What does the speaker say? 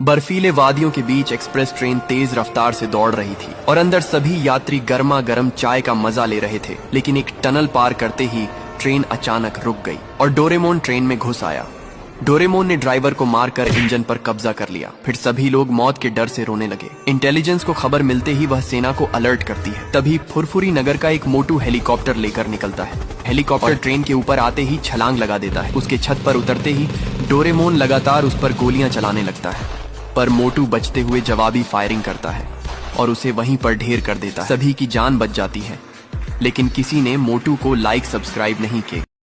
बर्फीले वादियों के बीच एक्सप्रेस ट्रेन तेज रफ्तार से दौड़ रही थी और अंदर सभी यात्री गर्मा गर्म चाय का मजा ले रहे थे। लेकिन एक टनल पार करते ही ट्रेन अचानक रुक गई और डोरेमोन ट्रेन में घुस आया। डोरेमोन ने ड्राइवर को मारकर इंजन पर कब्जा कर लिया। फिर सभी लोग मौत के डर से रोने लगे। इंटेलिजेंस को खबर मिलते ही वह सेना को अलर्ट करती है। तभी फुरफुरी नगर का एक मोटू हेलीकॉप्टर लेकर निकलता है। हेलीकॉप्टर ट्रेन के ऊपर आते ही छलांग लगा देता है। उसके छत पर उतरते ही डोरेमोन लगातार उस पर गोलियां चलाने लगता है, पर मोटू बचते हुए जवाबी फायरिंग करता है और उसे वहीं पर ढेर कर देता है। सभी की जान बच जाती है, लेकिन किसी ने मोटू को लाइक सब्सक्राइब नहीं किए।